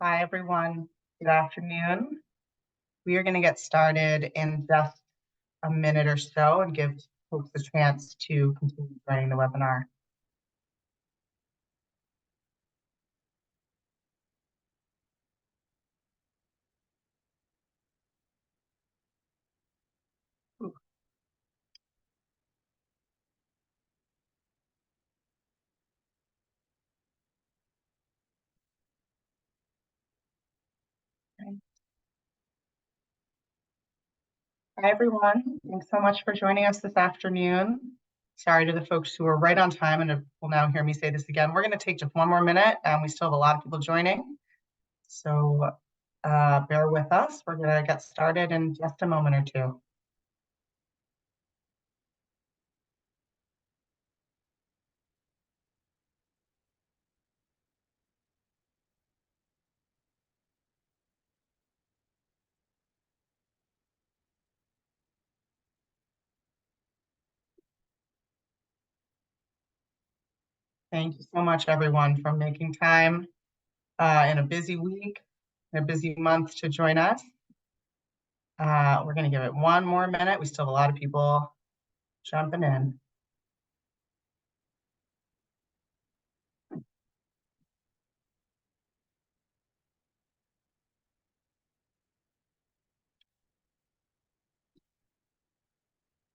Hi, everyone. Good afternoon. We are going to get started in just a minute or so and give folks a chance to continue joining the webinar. Hi, everyone. Thanks so much for joining us this afternoon. Sorry to the folks who are right on time and will now hear me say this again. We're going to take just one more minute, and we still have a lot of people joining. So bear with us. We're going to get started in just a moment or two. Thank you so much, everyone, for making time in a busy week, a busy month to join us. We're going to give it one more minute. We still have a lot of people jumping in.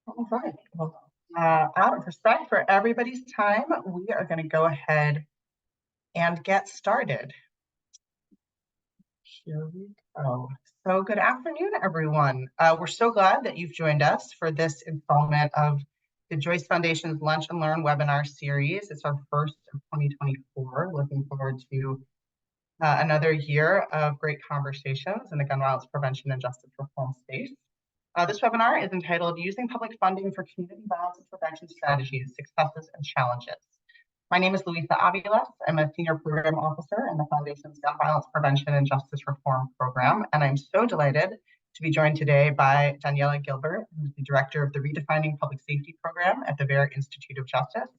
All right. Well, out of respect for everybody's time, we are going to go ahead and get started. Here we go. So good afternoon, everyone. We're so glad that you've joined us for this installment of the Joyce Foundation's Lunch and Learn webinar series. It's our first of 2024. Looking forward to another year of great conversations in the gun violence prevention and justice reform space. This webinar is entitled Using Public Funding for Community Violence and Prevention Strategies, Successes and Challenges. My name is Luisa Aviles. I'm a Senior Program Officer in the Foundation's Gun Violence Prevention and Justice Reform Program, and I'm so delighted to be joined today by Daniela Gilbert, who's the Director of the Redefining Public Safety Program at the Vera Institute of Justice,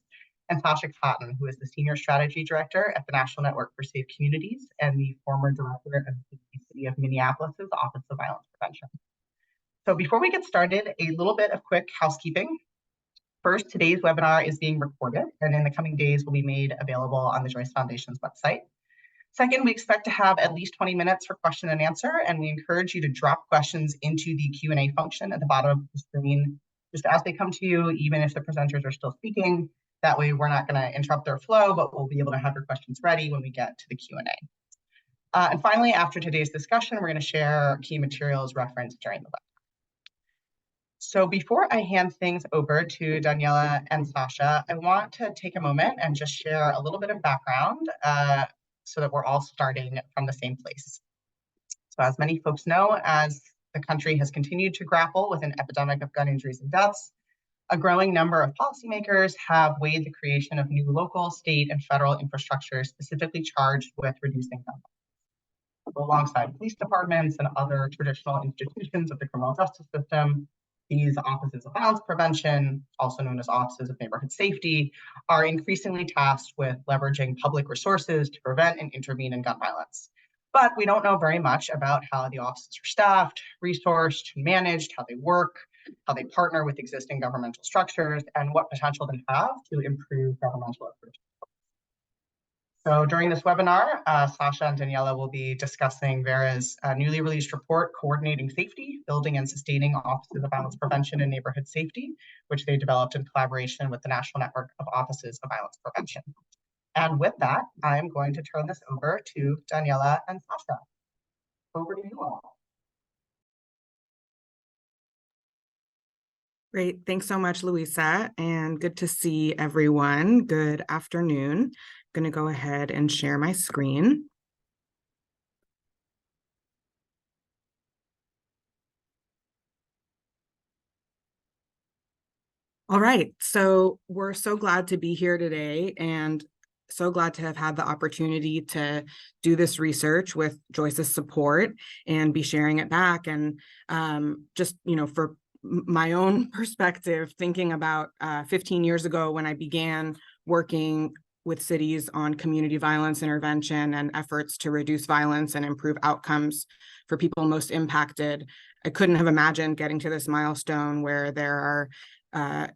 and Sasha Cotton, who is the Senior Strategy Director at the National Network for Safe Communities and the former Director of the City of Minneapolis' Office of Violence Prevention. So before we get started, a little bit of quick housekeeping. First, today's webinar is being recorded and in the coming days will be made available on the Joyce Foundation's website. Second, we expect to have at least 20 minutes for question and answer, and we encourage you to drop questions into the Q&A function at the bottom of the screen just as they come to you, even if the presenters are still speaking. That way we're not going to interrupt their flow, but we'll be able to have your questions ready when we get to the Q&A. And finally, after today's discussion, we're going to share key materials referenced during the webinar. So before I hand things over to Daniela and Sasha, I want to take a moment and just share a little bit of background so that we're all starting from the same place. So as many folks know, as the country has continued to grapple with an epidemic of gun injuries and deaths, a growing number of policymakers have weighed the creation of new local, state, and federal infrastructure specifically charged with reducing gun violence. Alongside police departments and other traditional institutions of the criminal justice system, these offices of violence prevention, also known as offices of neighborhood safety, are increasingly tasked with leveraging public resources to prevent and intervene in gun violence. But we don't know very much about how the offices are staffed, resourced, managed, how they work, how they partner with existing governmental structures, and what potential they have to improve governmental approaches. So during this webinar, Sasha and Daniela will be discussing Vera's newly released report, Coordinating Safety, Building and Sustaining Offices of Violence Prevention and Neighborhood Safety, which they developed in collaboration with the National Network of Offices of Violence Prevention. And with that, I'm going to turn this over to Daniela and Sasha. Over to you all. Great. Thanks so much, Luisa, and good to see everyone. Good afternoon. I'm going to go ahead and share my screen. All right, so we're so glad to be here today and so glad to have had the opportunity to do this research with Joyce's support and be sharing it back. And just, for my own perspective, thinking about 15 years ago when I began working with cities on community violence intervention and efforts to reduce violence and improve outcomes for people most impacted. I couldn't have imagined getting to this milestone where there are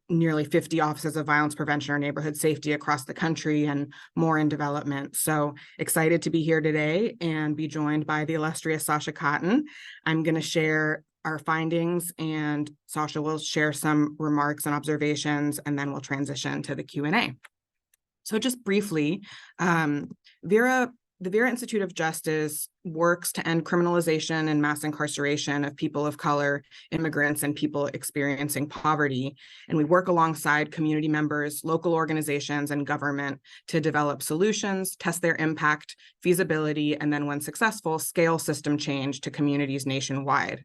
nearly 50 offices of violence prevention or neighborhood safety across the country and more in development. So excited to be here today and be joined by the illustrious Sasha Cotton. I'm going to share our findings, and Sasha will share some remarks and observations, and then we'll transition to the Q&A. So just briefly, the Vera Institute of Justice works to end criminalization and mass incarceration of people of color, immigrants, and people experiencing poverty. And we work alongside community members, local organizations, and government to develop solutions, test their impact, feasibility, and then when successful, scale system change to communities nationwide.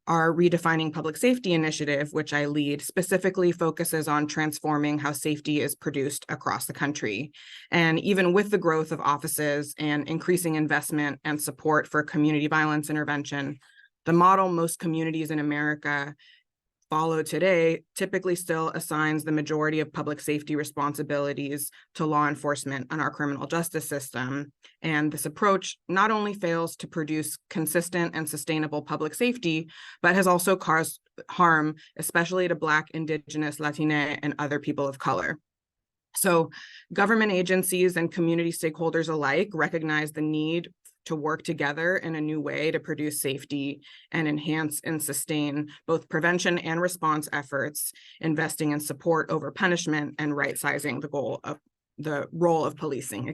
Our Redefining Public Safety initiative, which I lead, specifically focuses on transforming how safety is produced across the country. And even with the growth of offices and increasing investment and support for community violence intervention, the model most communities in America follow today typically still assigns the majority of public safety responsibilities to law enforcement and our criminal justice system. And this approach not only fails to produce consistent and sustainable public safety, but has also caused harm, especially to Black, Indigenous, Latina, and other people of color. So government agencies and community stakeholders alike recognize the need to work together in a new way to produce safety and enhance and sustain both prevention and response efforts, investing in support over punishment and right-sizing the role of policing,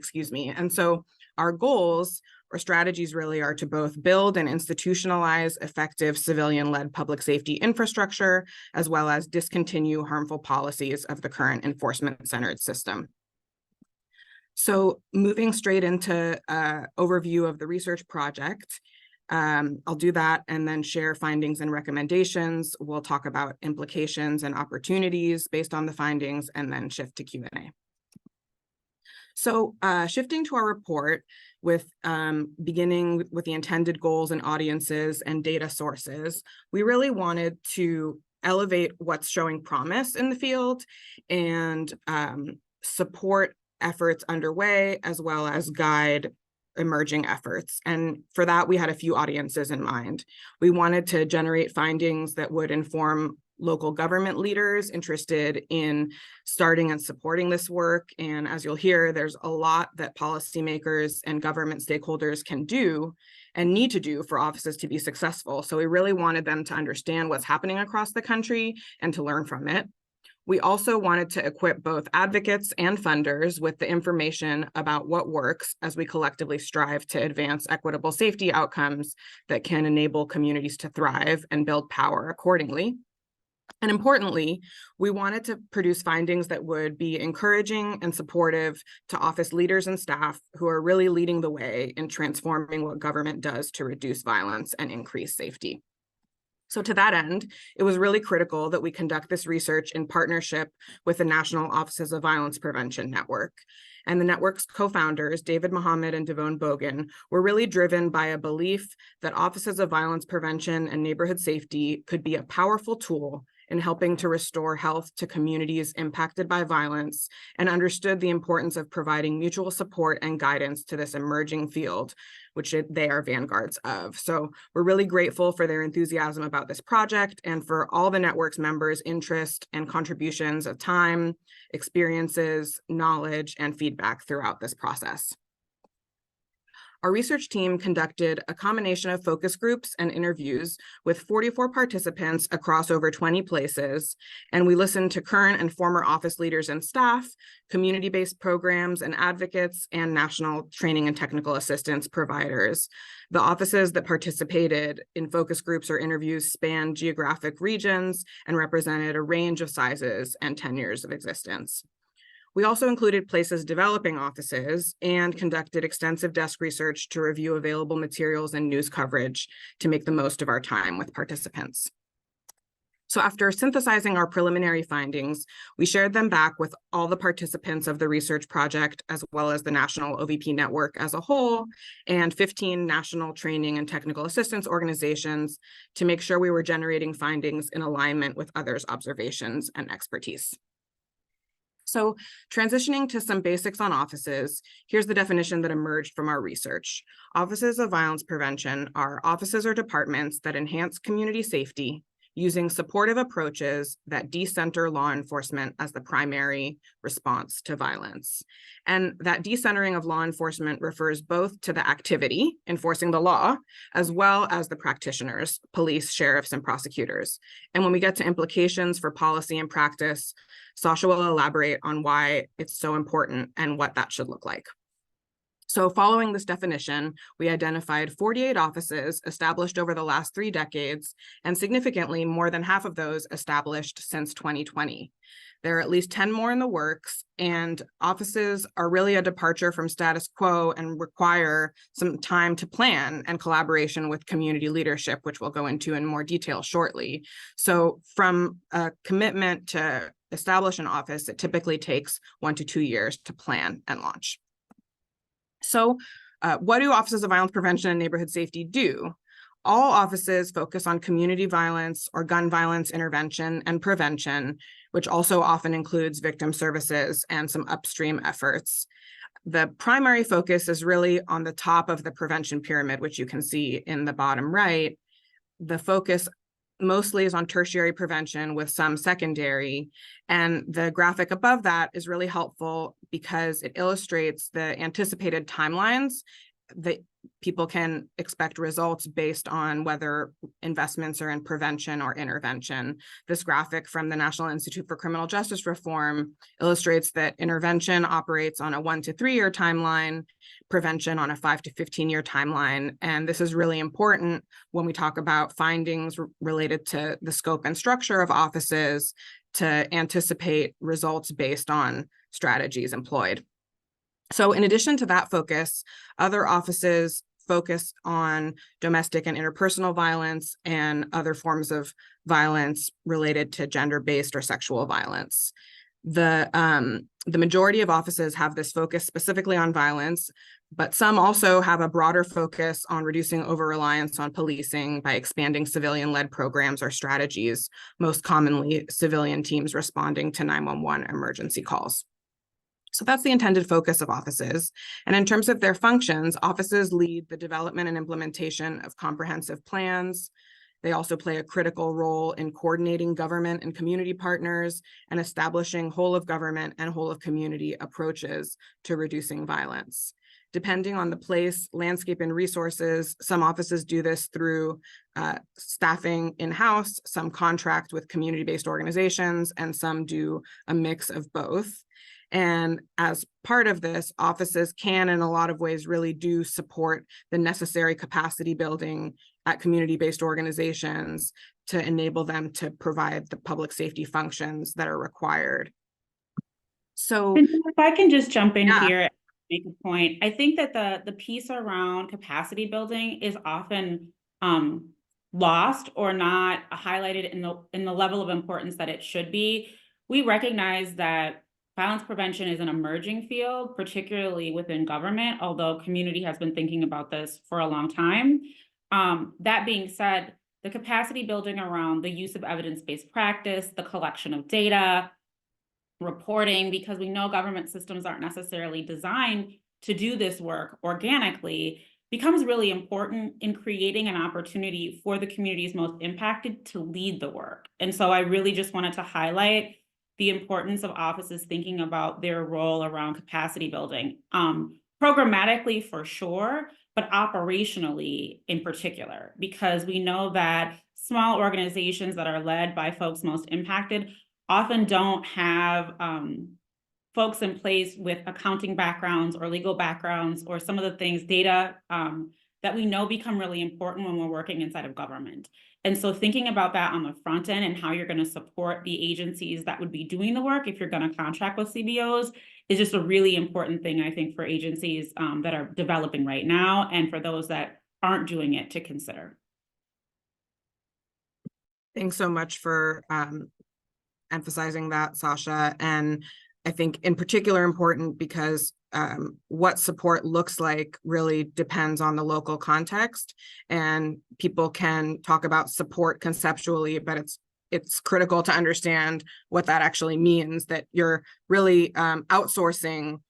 And so our goals or strategies really are to both build and institutionalize effective civilian-led public safety infrastructure, as well as discontinue harmful policies of the current enforcement-centered system. So moving straight into overview of the research project, I'll do that and then share findings and recommendations. We'll talk about implications and opportunities based on the findings, and then shift to Q&A. So shifting to our report, with beginning with the intended goals and audiences and data sources, we really wanted to elevate what's showing promise in the field and support efforts underway, as well as guide emerging efforts. And for that, we had a few audiences in mind. We wanted to generate findings that would inform local government leaders interested in starting and supporting this work. And as you'll hear, there's a lot that policymakers and government stakeholders can do and need to do for offices to be successful. So we really wanted them to understand what's happening across the country and to learn from it. We also wanted to equip both advocates and funders with the information about what works as we collectively strive to advance equitable safety outcomes that can enable communities to thrive and build power accordingly. And importantly, we wanted to produce findings that would be encouraging and supportive to office leaders and staff who are really leading the way in transforming what government does to reduce violence and increase safety. So to that end, it was really critical that we conduct this research in partnership with the National Offices of Violence Prevention Network. And the network's co-founders, David Mohammed and Devone Bogan, were really driven by a belief that offices of violence prevention and neighborhood safety could be a powerful tool in helping to restore health to communities impacted by violence, and understood the importance of providing mutual support and guidance to this emerging field, which they are vanguards of. So we're really grateful for their enthusiasm about this project and for all the network's members' interest and contributions of time, experiences, knowledge, and feedback throughout this process. Our research team conducted a combination of focus groups and interviews with 44 participants across over 20 places, and we listened to current and former office leaders and staff, community-based programs and advocates, and national training and technical assistance providers. The offices that participated in focus groups or interviews spanned geographic regions and represented a range of sizes and tenures of existence. We also included places developing offices and conducted extensive desk research to review available materials and news coverage to make the most of our time with participants. So after synthesizing our preliminary findings, we shared them back with all the participants of the research project, as well as the National OVP Network as a whole, and 15 national training and technical assistance organizations to make sure we were generating findings in alignment with others' observations and expertise. So transitioning to some basics on offices, here's the definition that emerged from our research. Offices of violence prevention are offices or departments that enhance community safety using supportive approaches that decenter law enforcement as the primary response to violence. And that decentering of law enforcement refers both to the activity, enforcing the law, as well as the practitioners, police, sheriffs, and prosecutors. And when we get to implications for policy and practice, Sasha will elaborate on why it's so important and what that should look like. So following this definition, we identified 48 offices established over the last 3 decades, and significantly more than half of those established since 2020. There are at least 10 more in the works, and offices are really a departure from status quo and require some time to plan and collaboration with community leadership, which we'll go into in more detail shortly. So from a commitment to establish an office, it typically takes 1 to 2 years to plan and launch. So what do offices of violence prevention and neighborhood safety do? All offices focus on community violence or gun violence intervention and prevention, which also often includes victim services and some upstream efforts. The primary focus is really on the top of the prevention pyramid, which you can see in the bottom right. The focus mostly is on tertiary prevention with some secondary. And the graphic above that is really helpful because it illustrates the anticipated timelines that people can expect results based on whether investments are in prevention or intervention. This graphic from the National Institute for Criminal Justice Reform illustrates that intervention operates on a 1 to 3 year timeline, prevention on a 5 to 15 year timeline. And this is really important when we talk about findings related to the scope and structure of offices to anticipate results based on strategies employed. So in addition to that focus, other offices focus on domestic and interpersonal violence and other forms of violence related to gender-based or sexual violence. The majority of offices have this focus specifically on violence, but some also have a broader focus on reducing over-reliance on policing by expanding civilian-led programs or strategies, most commonly civilian teams responding to 911 emergency calls. So that's the intended focus of offices. And in terms of their functions, offices lead the development and implementation of comprehensive plans. They also play a critical role in coordinating government and community partners and establishing whole of government and whole of community approaches to reducing violence. Depending on the place, landscape, and resources, some offices do this through staffing in-house, some contract with community-based organizations, and some do a mix of both. And as part of this, offices can, in a lot of ways, really do support the necessary capacity building at community-based organizations to enable them to provide the public safety functions that are required. So if I can just jump in here and make a point, I think that the piece around capacity building is often lost or not highlighted in the level of importance that it should be. We recognize that violence prevention is an emerging field, particularly within government, although community has been thinking about this for a long time. That being said, the capacity building around the use of evidence-based practice, the collection of data, reporting, because we know government systems aren't necessarily designed to do this work organically, becomes really important in creating an opportunity for the communities most impacted to lead the work. And so I really just wanted to highlight the importance of offices thinking about their role around capacity building, programmatically for sure, but operationally in particular, because we know that small organizations that are led by folks most impacted often don't have folks in place with accounting backgrounds or legal backgrounds or some of the things, data that we know become really important when we're working inside of government. And so thinking about that on the front end and how you're going to support the agencies that would be doing the work if you're going to contract with CBOs is just a really important thing, I think, for agencies that are developing right now and for those that aren't doing it to consider. Thanks so much for emphasizing that, Sasha. And I think in particular important because what support looks like really depends on the local context, and people can talk about support conceptually, but it's it's critical to understand what that actually means, that you're really outsourcing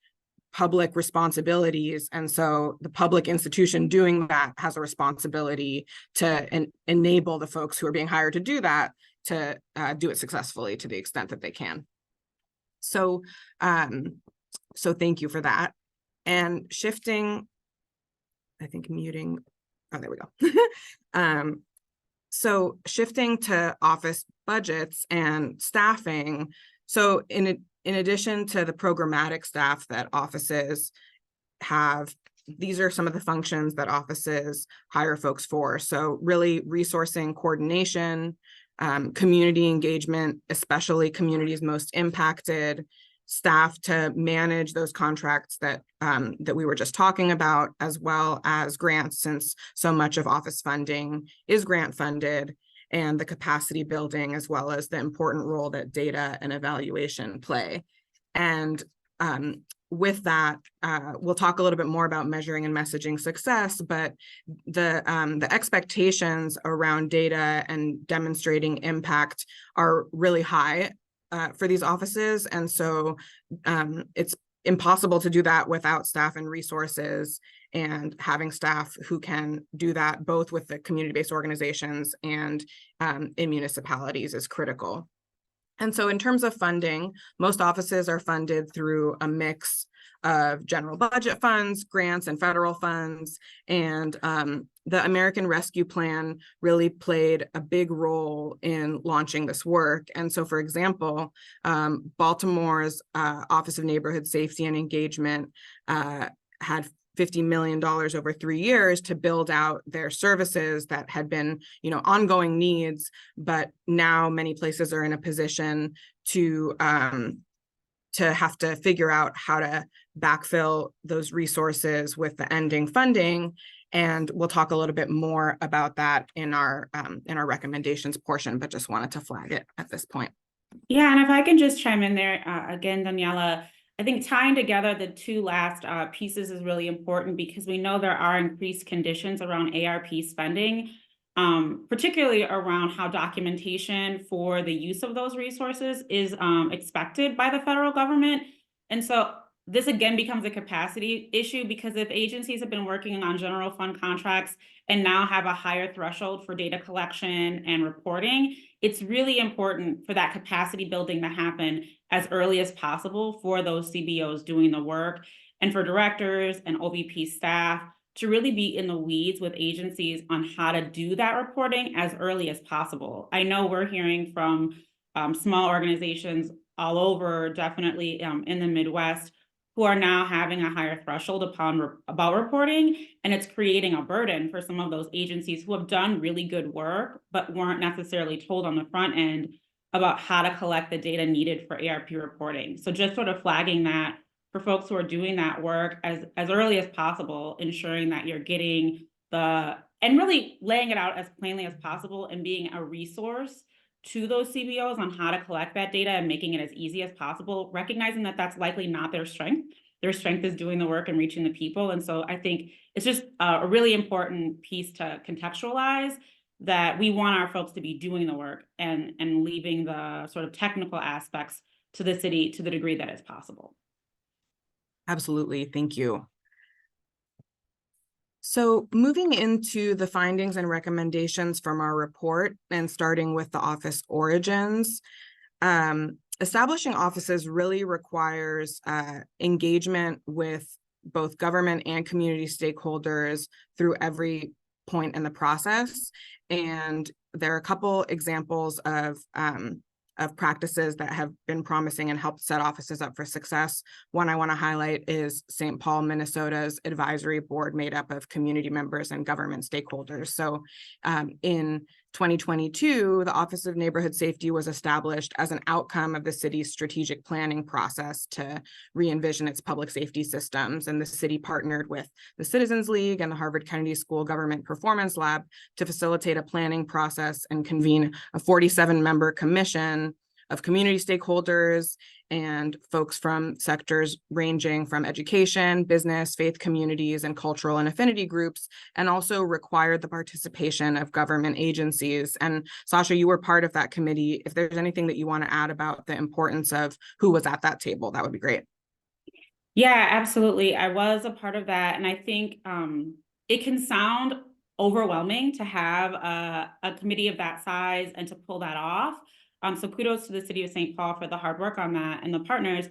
public responsibilities. And so the public institution doing that has a responsibility to enable the folks who are being hired to do that to do it successfully to the extent that they can. So, so thank you for that. And shifting, I think muting, oh, there we go. So shifting to office budgets and staffing. So in addition to the programmatic staff that offices have, these are some of the functions that offices hire folks for. So really resourcing coordination, community engagement, especially communities most impacted, staff to manage those contracts that that we were just talking about, as well as grants, since so much of office funding is grant funded, and the capacity building, as well as the important role that data and evaluation play. And with that, we'll talk a little bit more about measuring and messaging success, but the expectations around data and demonstrating impact are really high for these offices. And so it's impossible to do that without staff and resources, and having staff who can do that both with the community-based organizations and in municipalities is critical. And so in terms of funding, most offices are funded through a mix of general budget funds, grants, and federal funds. And the American Rescue Plan really played a big role in launching this work. And so, for example, Baltimore's Office of Neighborhood Safety and Engagement had $50 million over 3 years to build out their services that had been, ongoing needs, but now many places are in a position to have to figure out how to backfill those resources with the ending funding. And we'll talk a little bit more about that in our recommendations portion, but just wanted to flag it at this point. Yeah, and if I can just chime in there again, Daniela, I think tying together the two last pieces is really important, because we know there are increased conditions around ARP spending, particularly around how documentation for the use of those resources is expected by the federal government. And so this again becomes a capacity issue, because if agencies have been working on general fund contracts and now have a higher threshold for data collection and reporting, it's really important for that capacity building to happen as early as possible for those CBOs doing the work, and for directors and OVP staff to really be in the weeds with agencies on how to do that reporting as early as possible. I know we're hearing from small organizations all over, definitely in the Midwest, who are now having a higher threshold about reporting, and it's creating a burden for some of those agencies who have done really good work, but weren't necessarily told on the front end about how to collect the data needed for ARP reporting. So just sort of flagging that for folks who are doing that work as early as possible, ensuring that you're getting and really laying it out as plainly as possible, and being a resource to those CBOs on how to collect that data and making it as easy as possible, recognizing that that's likely not their strength. Their strength is doing the work and reaching the people. And so I think it's just a really important piece to contextualize that we want our folks to be doing the work and leaving the sort of technical aspects to the city to the degree that is possible. Absolutely, thank you. So moving into the findings and recommendations from our report, and starting with the office origins, establishing offices really requires engagement with both government and community stakeholders through every point in the process. And there are a couple examples of practices that have been promising and helped set offices up for success. One I want to highlight is St. Paul, Minnesota's advisory board made up of community members and government stakeholders. So in 2022, the Office of Neighborhood Safety was established as an outcome of the city's strategic planning process to re-envision its public safety systems. And the city partnered with the Citizens League and the Harvard Kennedy School Government Performance Lab to facilitate a planning process and convene a 47-member commission of community stakeholders and folks from sectors ranging from education, business, faith communities, and cultural and affinity groups, and also required the participation of government agencies. And Sasha, you were part of that committee. If there's anything that you want to add about the importance of who was at that table, that would be great. Yeah, absolutely. I was a part of that. And I think it can sound overwhelming to have a committee of that size and to pull that off. So kudos to the city of St. Paul for the hard work on that and the partners.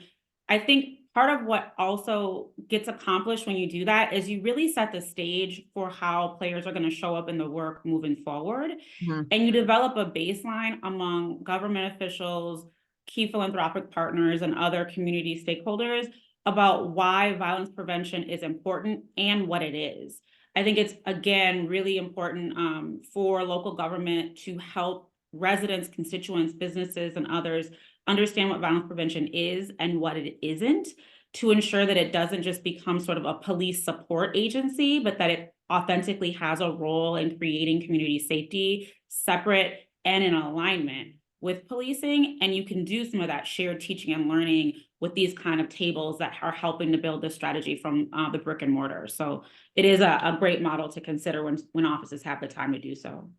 I think part of what also gets accomplished when you do that is you really set the stage for how players are going to show up in the work moving forward. Mm-hmm. And you develop a baseline among government officials, key philanthropic partners, and other community stakeholders about why violence prevention is important and what it is. I think it's, again, really important for local government to help residents, constituents, businesses, and others understand what violence prevention is and what it isn't, to ensure that it doesn't just become sort of a police support agency, but that it authentically has a role in creating community safety, separate and in alignment with policing. And you can do some of that shared teaching and learning with these kind of tables that are helping to build this strategy from the brick and mortar. So it is a great model to consider when offices have the time to do so.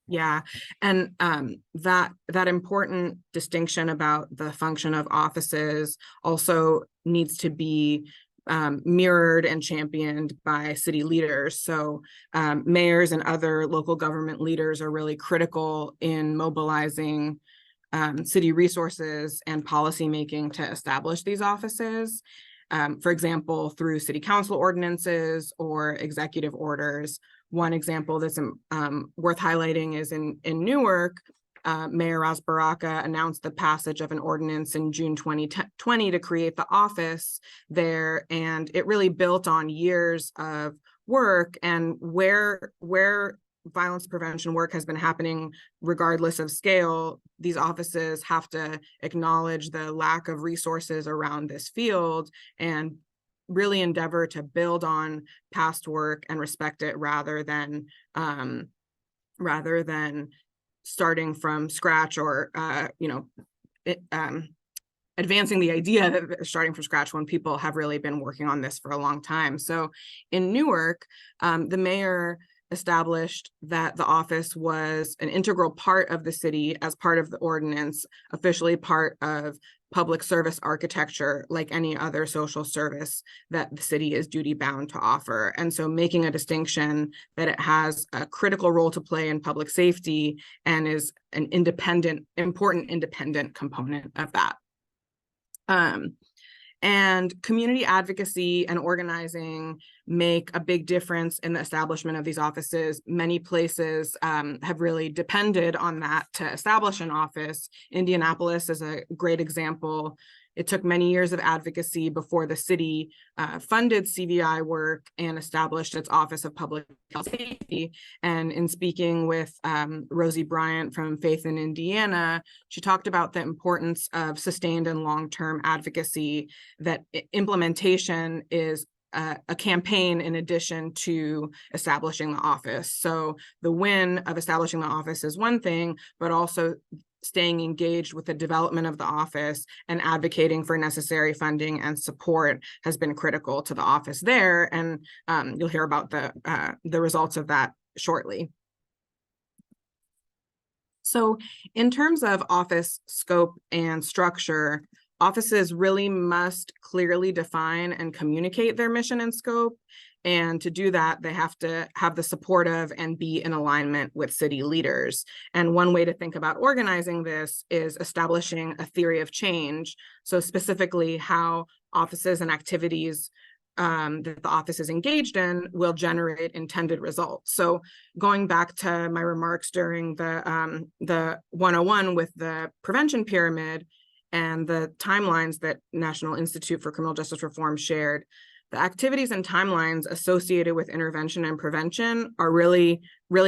Yeah, and that important distinction about the function of offices also needs to be mirrored and championed by city leaders. So mayors and other local government leaders are really critical in mobilizing city resources and policymaking to establish these offices. For example, through city council ordinances or executive orders. One example that's worth highlighting is in Newark, Mayor Ras Baraka announced the passage of an ordinance in June 2020 to create the office there, and it really built on years of work. And where violence prevention work has been happening, regardless of scale, these offices have to acknowledge the lack of resources around this field and really endeavor to build on past work and respect it rather than starting from scratch or advancing the idea that starting from scratch when people have really been working on this for a long time. So in Newark, the mayor established that the office was an integral part of the city as part of the ordinance, officially part of public service architecture, like any other social service that the city is duty bound to offer. And so making a distinction that it has a critical role to play in public safety and is an important independent component of that. And community advocacy and organizing make a big difference in the establishment of these offices. Many places have really depended on that to establish an office. Indianapolis is a great example. It took many years of advocacy before the city funded CVI work and established its Office of Public Safety. And in speaking with Rosie Bryant from Faith in Indiana, she talked about the importance of sustained and long-term advocacy, that implementation is a campaign in addition to establishing the office. So the win of establishing the office is one thing, but also staying engaged with the development of the office and advocating for necessary funding and support has been critical to the office there. And you'll hear about the results of that shortly. So in terms of office scope and structure, offices really must clearly define and communicate their mission and scope. And to do that, they have to have the support of and be in alignment with city leaders. And one way to think about organizing this is establishing a theory of change. So specifically how offices and activities that the office is engaged in will generate intended results. So going back to my remarks during the 101 with the prevention pyramid and the timelines that National Institute for Criminal Justice Reform shared, the activities and timelines associated with intervention and prevention are really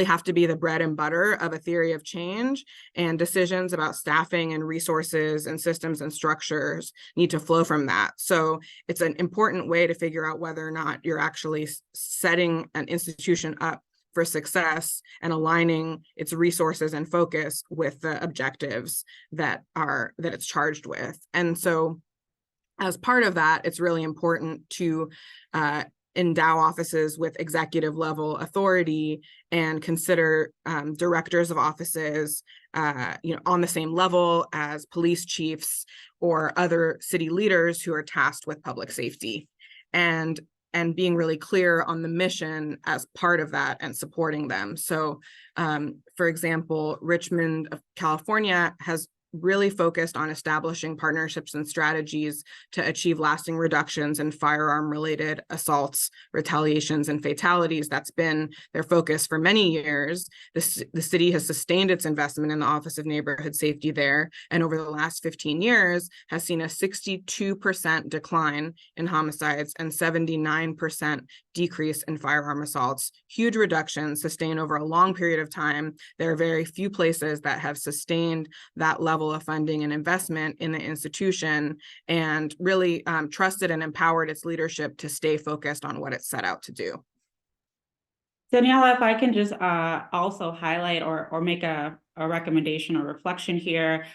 have to be the bread and butter of a theory of change, and decisions about staffing and resources and systems and structures need to flow from that. So it's an important way to figure out whether or not you're actually setting an institution up for success and aligning its resources and focus with the objectives that it's charged with. And so as part of that, it's really important to endow offices with executive level authority and consider directors of offices on the same level as police chiefs or other city leaders who are tasked with public safety, and being really clear on the mission as part of that and supporting them. So for example, Richmond of California has really focused on establishing partnerships and strategies to achieve lasting reductions in firearm-related assaults, retaliations, and fatalities. That's been their focus for many years. The city has sustained its investment in the Office of Neighborhood Safety there, and over the last 15 years has seen a 62% decline in homicides and 79% decrease in firearm assaults. Huge reductions sustained over a long period of time. There are very few places that have sustained that level of funding and investment in the institution, and really trusted and empowered its leadership to stay focused on what it set out to do. Daniela, if I can just also highlight or make a recommendation or reflection here,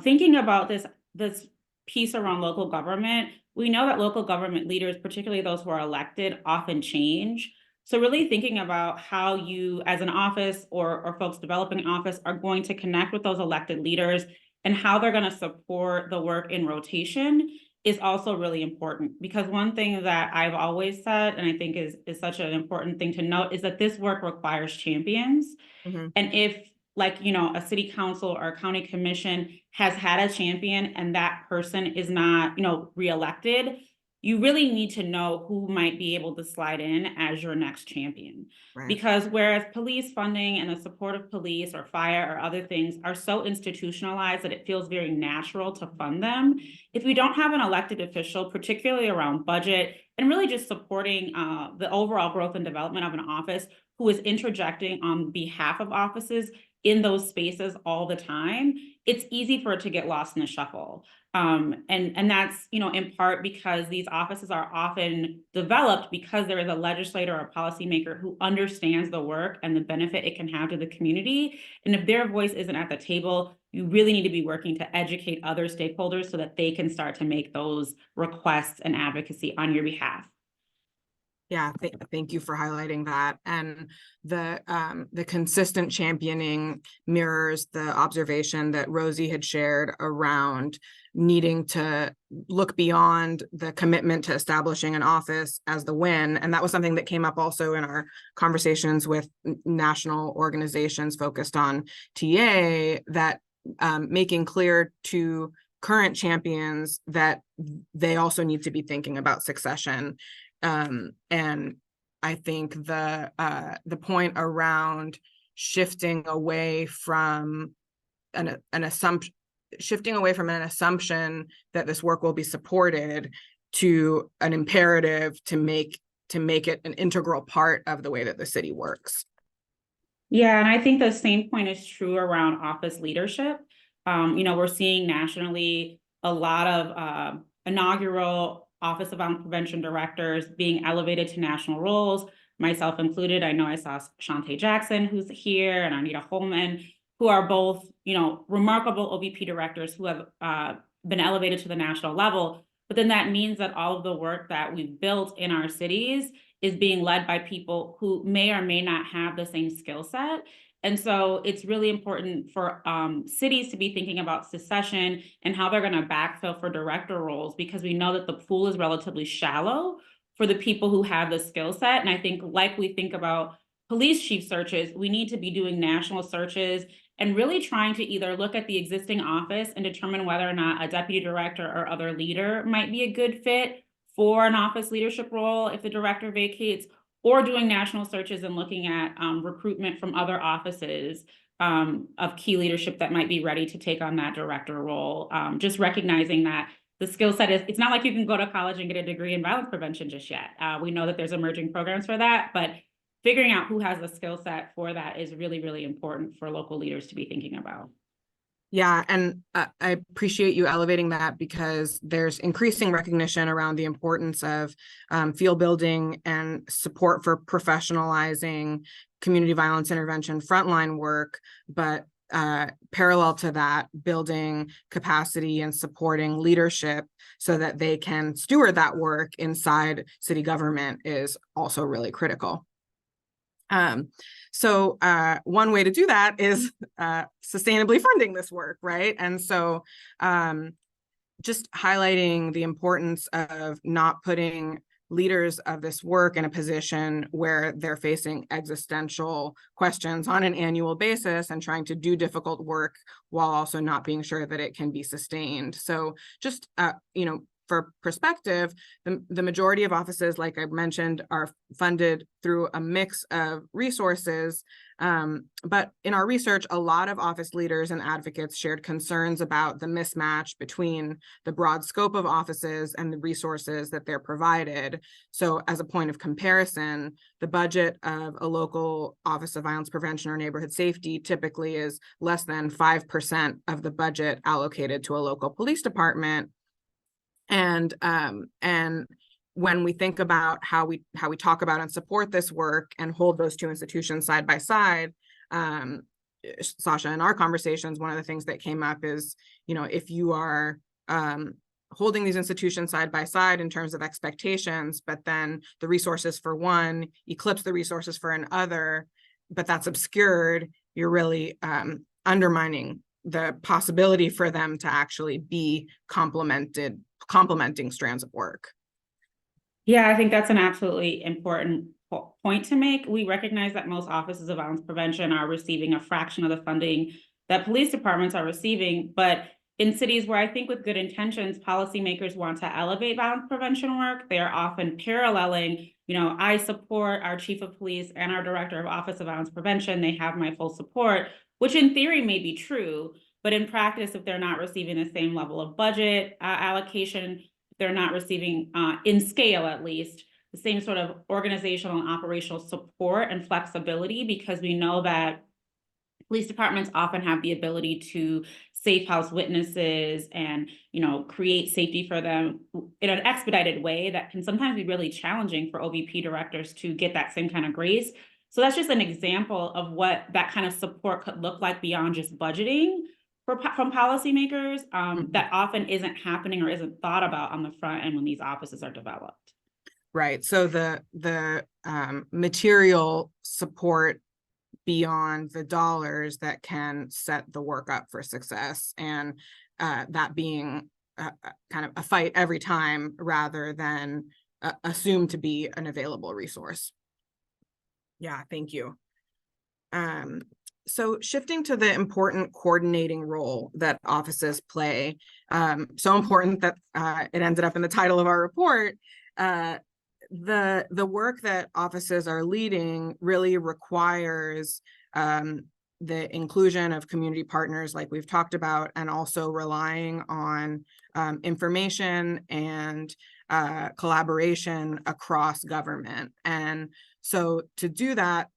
thinking about this piece around local government, we know that local government leaders, particularly those who are elected, often change. So really thinking about how you, as an office or folks developing an office, are going to connect with those elected leaders and how they're going to support the work in rotation is also really important. Because one thing that I've always said, and I think is such an important thing to note, is that this work requires champions. Mm-hmm. And if, like, a city council or a county commission has had a champion and that person is not, reelected, you really need to know who might be able to slide in as your next champion. Right. Because whereas police funding and the support of police or fire or other things are so institutionalized that it feels very natural to fund them, if we don't have an elected official, particularly around budget and really just supporting the overall growth and development of an office, who is interjecting on behalf of offices in those spaces all the time, it's easy for it to get lost in the shuffle. And that's, in part because these offices are often developed because there is a legislator or a policymaker who understands the work and the benefit it can have to the community. And if their voice isn't at the table, you really need to be working to educate other stakeholders so that they can start to make those requests and advocacy on your behalf. Yeah, thank you for highlighting that. And the consistent championing mirrors the observation that Rosie had shared around needing to look beyond the commitment to establishing an office as the win. And that was something that came up also in our conversations with national organizations focused on TA, that making clear to current champions that they also need to be thinking about succession. And I think the point around shifting away from an assumption that this work will be supported to an imperative to make it an integral part of the way that the city works. Yeah, and I think the same point is true around office leadership. We're seeing nationally a lot of inaugural Office of Violence Prevention directors being elevated to national roles, myself included. I know I saw Shantae Jackson, who's here, and Anita Holman, who are both, remarkable OVP directors who have been elevated to the national level. But then that means that all of the work that we've built in our cities is being led by people who may or may not have the same skill set. And so it's really important for cities to be thinking about succession and how they're going to backfill for director roles, because we know that the pool is relatively shallow for the people who have the skill set. And I think, like we think about police chief searches, we need to be doing national searches and really trying to either look at the existing office and determine whether or not a deputy director or other leader might be a good fit for an office leadership role if the director vacates, or doing national searches and looking at recruitment from other offices of key leadership that might be ready to take on that director role. Just recognizing that the skill set it's not like you can go to college and get a degree in violence prevention just yet. We know that there's emerging programs for that, but figuring out who has the skill set for that is really, really important for local leaders to be thinking about. Yeah, and I appreciate you elevating that, because there's increasing recognition around the importance of field building and support for professionalizing community violence intervention frontline work, but parallel to that, building capacity and supporting leadership so that they can steward that work inside city government is also really critical. So one way to do that is sustainably funding this work, right? And so just highlighting the importance of not putting leaders of this work in a position where they're facing existential questions on an annual basis and trying to do difficult work while also not being sure that it can be sustained. So just, for perspective, the majority of offices, like I mentioned, are funded through a mix of resources. But in our research, a lot of office leaders and advocates shared concerns about the mismatch between the broad scope of offices and the resources that they're provided. So as a point of comparison, the budget of a local Office of Violence Prevention or Neighborhood Safety typically is less than 5% of the budget allocated to a local police department. And when we think about how we talk about and support this work and hold those two institutions side by side, Sasha, in our conversations, one of the things that came up is, if you are holding these institutions side by side in terms of expectations, but then the resources for one eclipse the resources for another, but that's obscured, you're really undermining the possibility for them to actually be complementing strands of work. Yeah, I think that's an absolutely important point to make. We recognize that most offices of violence prevention are receiving a fraction of the funding that police departments are receiving, but in cities where I think with good intentions, policymakers want to elevate violence prevention work, they are often paralleling, I support our chief of police and our director of Office of Violence Prevention, they have my full support, which in theory may be true, but in practice, if they're not receiving the same level of budget allocation, they're not receiving, in scale at least, the same sort of organizational and operational support and flexibility, because we know that police departments often have the ability to safe house witnesses and, create safety for them in an expedited way that can sometimes be really challenging for OVP directors to get that same kind of grace. So that's just an example of what that kind of support could look like beyond just budgeting from policymakers, that often isn't happening or isn't thought about on the front end when these offices are developed. Right. So the material support beyond the dollars that can set the work up for success, and that being kind of a fight every time rather than assumed to be an available resource. Yeah, thank you. So shifting to the important coordinating role that offices play, so important that it ended up in the title of our report, the work that offices are leading really requires the inclusion of community partners like we've talked about, and also relying on information and collaboration across government. And so to do that,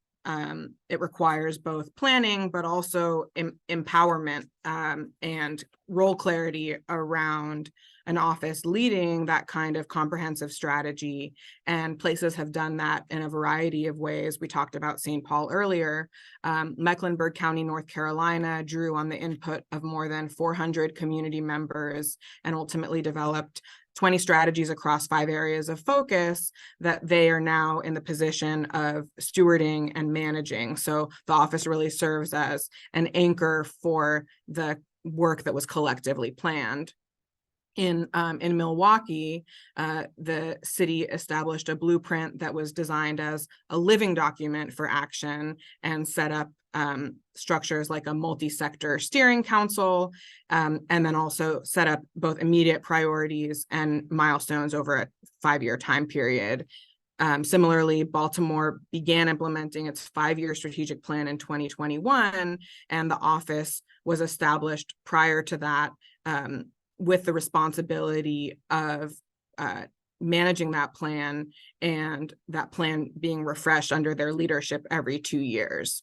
it requires both planning, but also empowerment and role clarity around an office leading that kind of comprehensive strategy. And places have done that in a variety of ways. We talked about St. Paul earlier. Mecklenburg County, North Carolina drew on the input of more than 400 community members and ultimately developed 20 strategies across 5 areas of focus that they are now in the position of stewarding and managing. So the office really serves as an anchor for the work that was collectively planned. In Milwaukee, the city established a blueprint that was designed as a living document for action and set up structures like a multi-sector steering council, and then also set up both immediate priorities and milestones over a 5-year time period. Similarly, Baltimore began implementing its 5-year strategic plan in 2021, and the office was established prior to that, with the responsibility of managing that plan, and that plan being refreshed under their leadership every 2 years.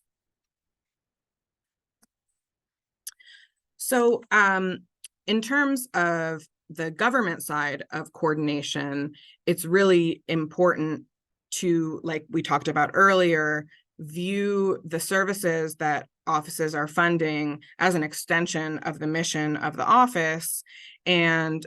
So in terms of the government side of coordination, it's really important to, like we talked about earlier, view the services that offices are funding as an extension of the mission of the office, and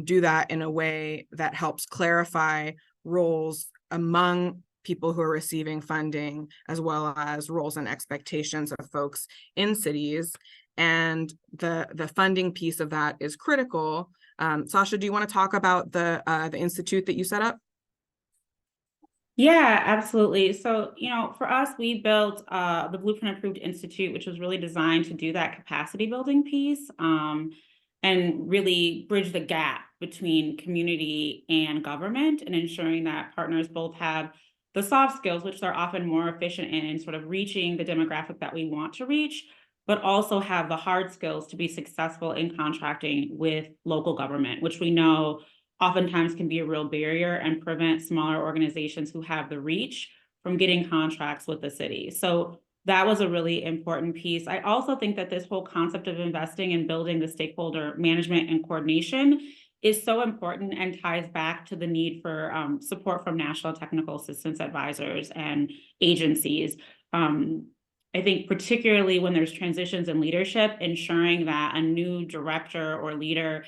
do that in a way that helps clarify roles among people who are receiving funding, as well as roles and expectations of folks in cities. And the funding piece of that is critical. Sasha, do you want to talk about the institute that you set up? Yeah, absolutely. So, for us, we built the Blueprint Approved Institute, which was really designed to do that capacity building piece, and really bridge the gap between community and government, and ensuring that partners both have the soft skills, which they're often more efficient in sort of reaching the demographic that we want to reach, but also have the hard skills to be successful in contracting with local government, which we know oftentimes can be a real barrier and prevent smaller organizations who have the reach from getting contracts with the city. So that was a really important piece. I also think that this whole concept of investing and building the stakeholder management and coordination is so important and ties back to the need for support from national technical assistance advisors and agencies. I think particularly when there's transitions in leadership, ensuring that a new director or leader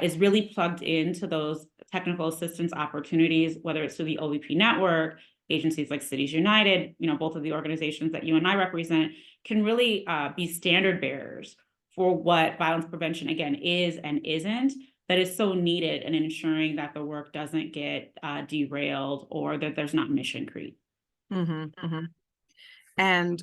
is really plugged into those technical assistance opportunities, whether it's through the OVP network, agencies like Cities United, both of the organizations that you and I represent, can really be standard bearers for what violence prevention, again, is and isn't, that is so needed in ensuring that the work doesn't get derailed or that there's not mission creep. And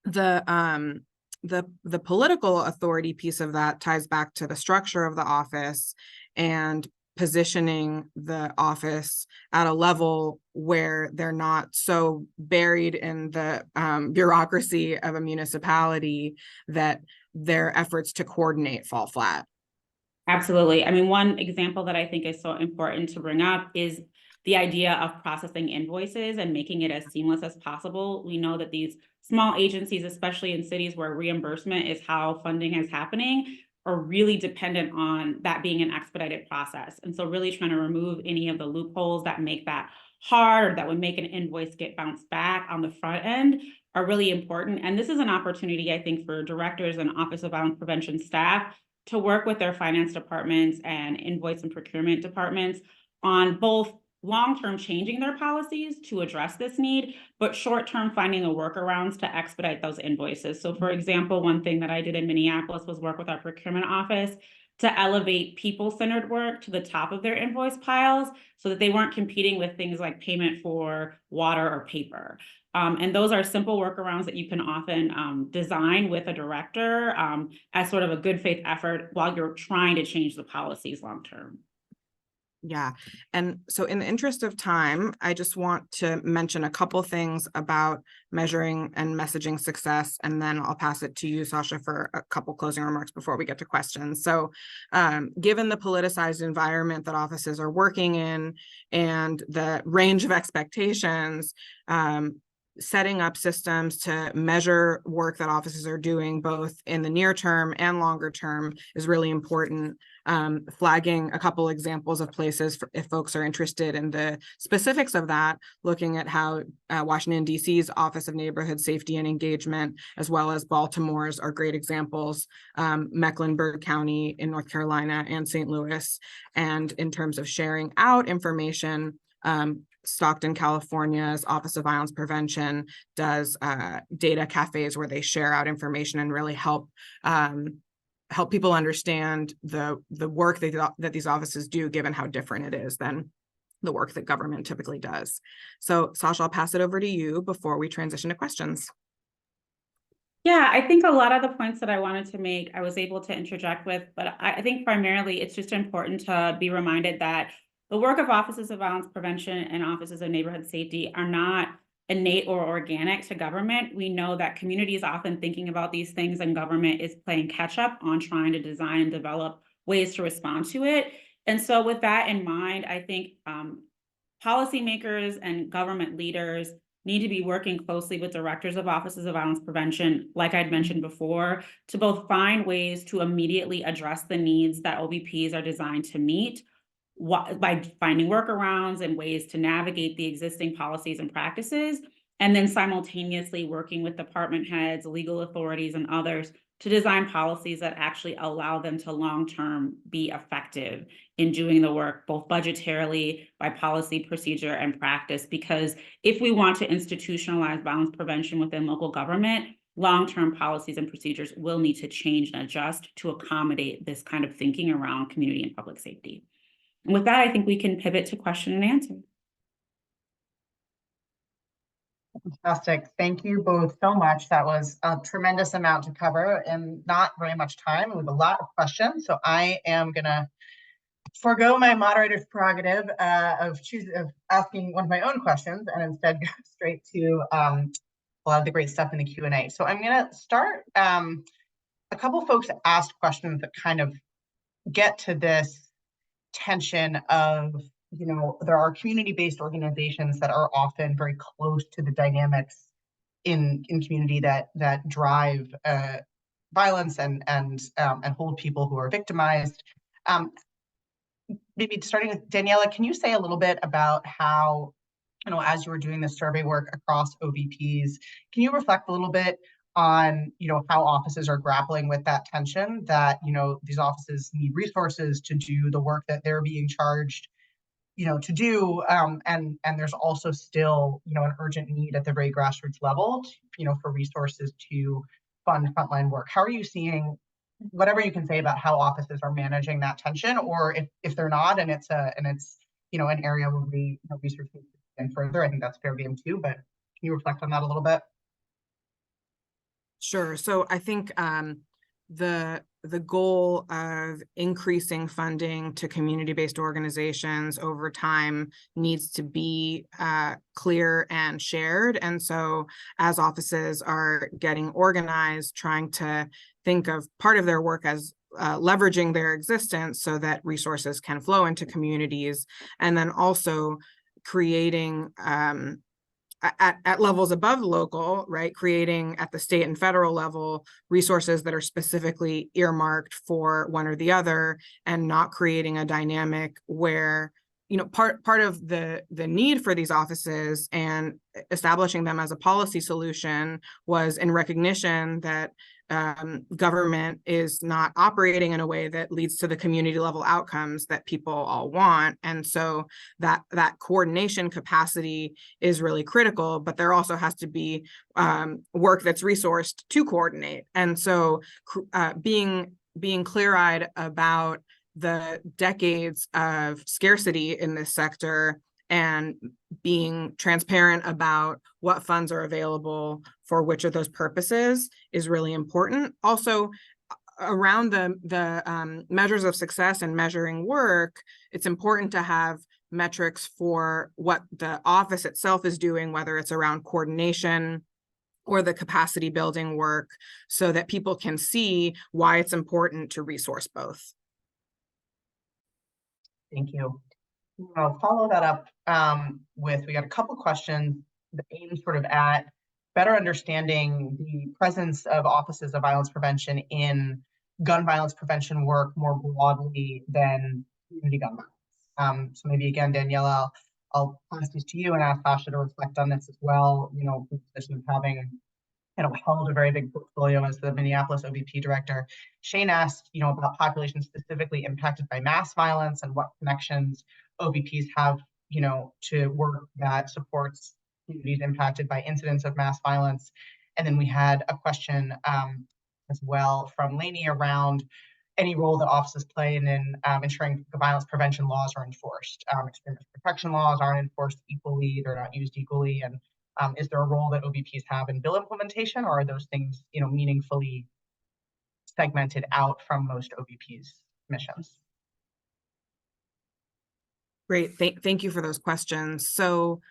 the political authority piece of that ties back to the structure of the office and positioning the office at a level where they're not so buried in the bureaucracy of a municipality that their efforts to coordinate fall flat. Absolutely. I mean, one example that I think is so important to bring up is the idea of processing invoices and making it as seamless as possible. We know that these small agencies, especially in cities where reimbursement is how funding is happening, are really dependent on that being an expedited process. And so really trying to remove any of the loopholes that make that hard, or that would make an invoice get bounced back on the front end, are really important. And this is an opportunity, I think, for directors and Office of Violence Prevention staff to work with their finance departments and invoice and procurement departments on both long-term changing their policies to address this need, but short-term finding the workarounds to expedite those invoices. So for example, one thing that I did in Minneapolis was work with our procurement office to elevate people-centered work to the top of their invoice piles so that they weren't competing with things like payment for water or paper. And those are simple workarounds that you can often design with a director as sort of a good faith effort while you're trying to change the policies long-term. Yeah. And so in the interest of time, I just want to mention a couple things about measuring and messaging success, and then I'll pass it to you, Sasha, for a couple closing remarks before we get to questions. So given the politicized environment that offices are working in and the range of expectations, setting up systems to measure work that offices are doing both in the near term and longer term is really important. Flagging a couple examples of places if folks are interested in the specifics of that, looking at how Washington, D.C.'s Office of Neighborhood Safety and Engagement, as well as Baltimore's, are great examples, Mecklenburg County in North Carolina and St. Louis. And in terms of sharing out information, Stockton, California's Office of Violence Prevention does data cafes where they share out information and really help people understand the work that these offices do, given how different it is than the work that government typically does. So Sasha, I'll pass it over to you before we transition to questions. Yeah, I think a lot of the points that I wanted to make, I was able to interject with, but I think primarily it's just important to be reminded that the work of Offices of Violence Prevention and Offices of Neighborhood Safety are not innate or organic to government. We know that community is often thinking about these things and government is playing catch up on trying to design and develop ways to respond to it. And so with that in mind, I think policymakers and government leaders need to be working closely with directors of Offices of Violence Prevention, like I'd mentioned before, to both find ways to immediately address the needs that OVPs are designed to meet, by finding workarounds and ways to navigate the existing policies and practices, and then simultaneously working with department heads, legal authorities, and others to design policies that actually allow them to long-term be effective in doing the work, both budgetarily, by policy, procedure, and practice. Because if we want to institutionalize violence prevention within local government, long-term policies and procedures will need to change and adjust to accommodate this kind of thinking around community and public safety. And with that, I think we can pivot to question and answer. Fantastic. Thank you both so much. That was a tremendous amount to cover and not very much time with a lot of questions. So I am going to forego my moderator's prerogative of asking one of my own questions and instead go straight to a lot of the great stuff in the Q&A. So I'm going to start. A couple folks asked questions that kind of get to this tension of, you know, there are community-based organizations that are often very close to the dynamics in community that drive violence and hold people who are victimized. Maybe starting with Daniela, can you say a little bit about how, you know, as you were doing this survey work across OBPs, can you reflect a little bit on, you know, how offices are grappling with that tension that, you know, these offices need resources to do the work that they're being charged, you know, to do, and there's also still, you know, an urgent need at the very grassroots level, you know, for resources to fund frontline work. How are you seeing, whatever you can say about how offices are managing that tension, or if they're not, and it's you know, an area where we, you know, research needs to extend further, I think that's fair game too. But can you reflect on that a little bit? Sure. So I think the goal of increasing funding to community-based organizations over time needs to be clear and shared. And so as offices are getting organized, trying to think of part of their work as leveraging their existence so that resources can flow into communities, and then also creating at levels above local, right, creating at the state and federal level resources that are specifically earmarked for one or the other, and not creating a dynamic where, you know, part of the need for these offices and establishing them as a policy solution was in recognition that government is not operating in a way that leads to the community level outcomes that people all want. And so that coordination capacity is really critical, but there also has to be work that's resourced to coordinate. And so being clear-eyed about the decades of scarcity in this sector and being transparent about what funds are available for which of those purposes is really important. Also, around the measures of success and measuring work, it's important to have metrics for what the office itself is doing, whether it's around coordination or the capacity building work, so that people can see why it's important to resource both. Thank you. I'll follow that up with, we got a couple questions that aim sort of at better understanding the presence of offices of violence prevention in gun violence prevention work more broadly than community gun violence. So maybe again, Daniela, I'll pass these to you and ask Sasha to reflect on this as well. You know, the position of having, you know, held a very big portfolio as the Minneapolis OBP director. Shane asked, you know, about populations specifically impacted by mass violence and what connections OBPs have, you know, to work that supports communities impacted by incidents of mass violence. And then we had a question as well from Lainey around any role that offices play in ensuring the violence prevention laws are enforced. Extremist protection laws aren't enforced equally, they're not used equally. And is there a role that OBPs have in bill implementation, or are those things, you know, meaningfully segmented out from most OBPs' missions? Great, thank you for those questions. So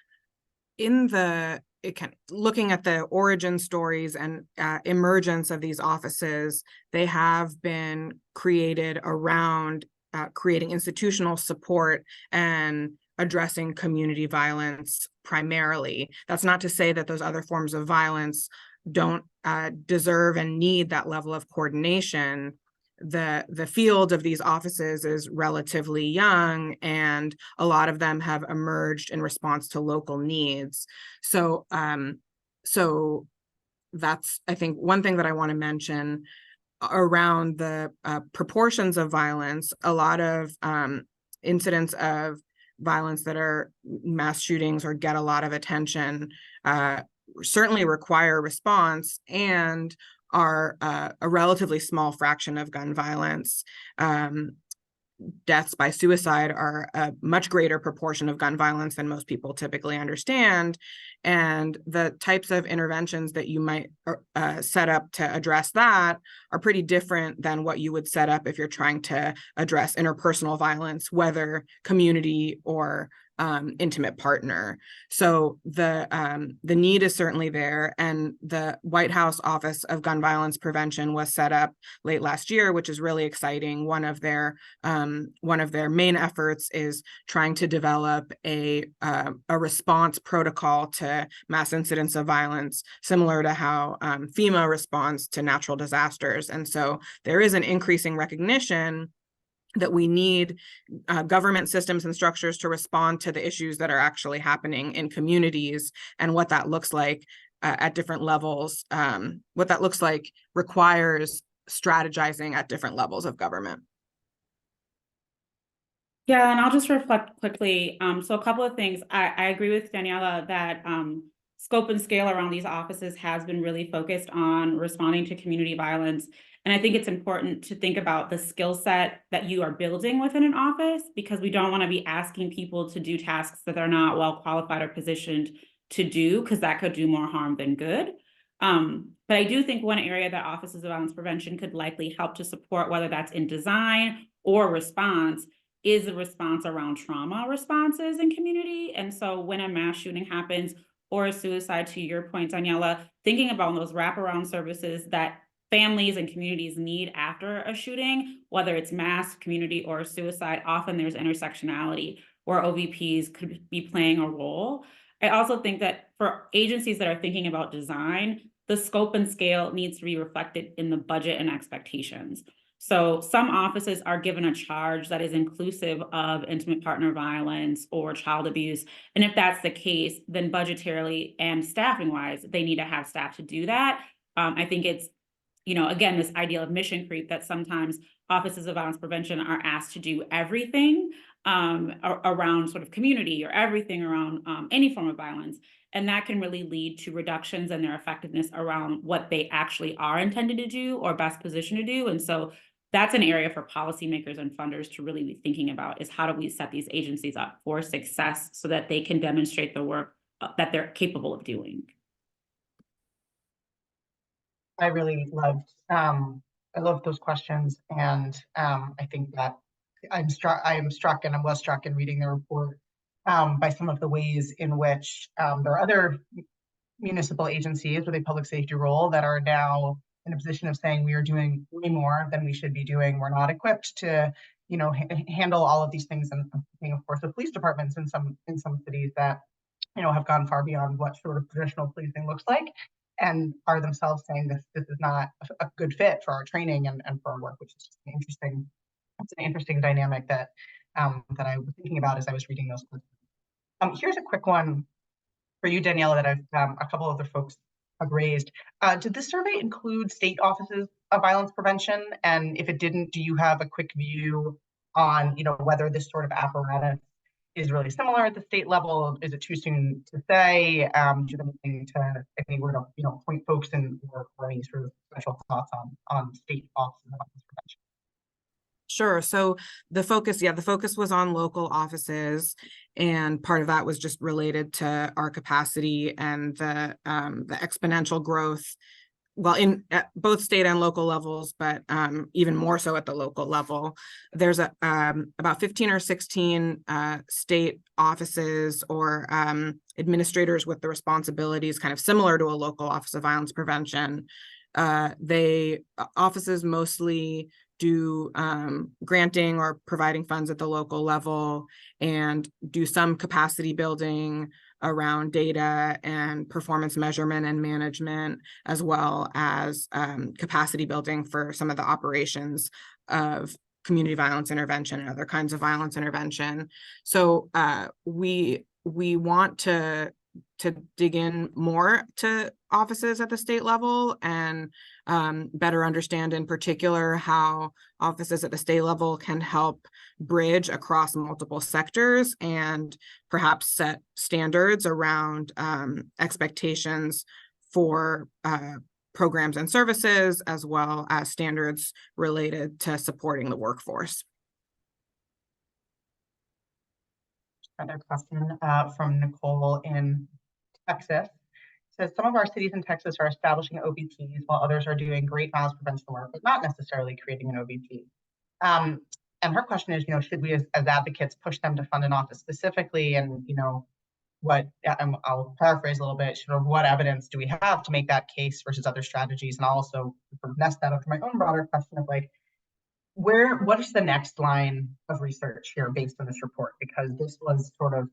looking at the origin stories and emergence of these offices, they have been created around creating institutional support and addressing community violence primarily. That's not to say that those other forms of violence don't deserve and need that level of coordination, the field of these offices is relatively young, and a lot of them have emerged in response to local needs. So that's, I think, one thing that I want to mention around the proportions of violence. A lot of incidents of violence that are mass shootings or get a lot of attention certainly require response and are a relatively small fraction of gun violence. Deaths by suicide are a much greater proportion of gun violence than most people typically understand. And the types of interventions that you might set up to address that are pretty different than what you would set up if you're trying to address interpersonal violence, whether community or intimate partner. So the need is certainly there, and the White House Office of Gun Violence Prevention was set up late last year, which is really exciting. One of their main efforts is trying to develop a response protocol to mass incidents of violence, similar to how FEMA responds to natural disasters. And so there is an increasing recognition that we need government systems and structures to respond to the issues that are actually happening in communities, and what that looks like at different levels. What that looks like requires strategizing at different levels of government. Yeah, and I'll just reflect quickly. So a couple of things. I agree with Daniela that scope and scale around these offices has been really focused on responding to community violence. And I think it's important to think about the skill set that you are building within an office, because we don't want to be asking people to do tasks that they're not well qualified or positioned to do, because that could do more harm than good. But I do think one area that offices of violence prevention could likely help to support, whether that's in design or response, is the response around trauma responses in community. And so when a mass shooting happens or a suicide, to your point, Daniela, thinking about those wraparound services that families and communities need after a shooting, whether it's mass, community, or suicide, often there's intersectionality where OVPs could be playing a role. I also think that for agencies that are thinking about design, the scope and scale needs to be reflected in the budget and expectations. So some offices are given a charge that is inclusive of intimate partner violence or child abuse. And if that's the case, then budgetarily and staffing wise, they need to have staff to do that. I think it's, again, this idea of mission creep, that sometimes offices of violence prevention are asked to do everything around sort of community, or everything around any form of violence. And that can really lead to reductions in their effectiveness around what they actually are intended to do or best positioned to do. And so that's an area for policymakers and funders to really be thinking about, is how do we set these agencies up for success so that they can demonstrate the work that they're capable of doing. I really loved, I love those questions. And I think that I am struck and I'm well struck in reading the report by some of the ways in which there are other municipal agencies with a public safety role that are now in a position of saying we are doing way more than we should be doing. We're not equipped to, handle all of these things. And of course, the police departments in some cities that, have gone far beyond what sort of traditional policing looks like, and are themselves saying this is not a good fit for our training and for our work, which is just it's an interesting dynamic that that I was thinking about as I was reading those questions. Here's a quick one for you, Daniela, that a couple other folks have raised. Did this survey include state offices of violence prevention? And if it didn't, do you have a quick view on, whether this sort of apparatus is really similar at the state level? Is it too soon to say? Do you have anything to, anywhere to, point folks in, or any sort of special thoughts on state offices of violence prevention? Sure. So the focus was on local offices, and part of that was just related to our capacity and the exponential growth, well, in at both state and local levels, but even more so at the local level. There's about 15 or 16 state offices or administrators with the responsibilities kind of similar to a local office of violence prevention. Offices mostly do granting or providing funds at the local level, and do some capacity building around data and performance measurement and management, as well as capacity building for some of the operations of community violence intervention and other kinds of violence intervention. So we want to dig in more to offices at the state level and better understand in particular how offices at the state level can help bridge across multiple sectors and perhaps set standards around expectations for programs and services, as well as standards related to supporting the workforce. Another question from Nicole in Texas. Says some of our cities in Texas are establishing OBPs while others are doing great violence prevention work, but not necessarily creating an OBP. And her question is, should we as advocates push them to fund an office specifically? And, what, I'll paraphrase a little bit, sort of what evidence do we have to make that case versus other strategies? And I'll also sort of nest that into my own broader question of like, what is the next line of research here based on this report? Because this was sort of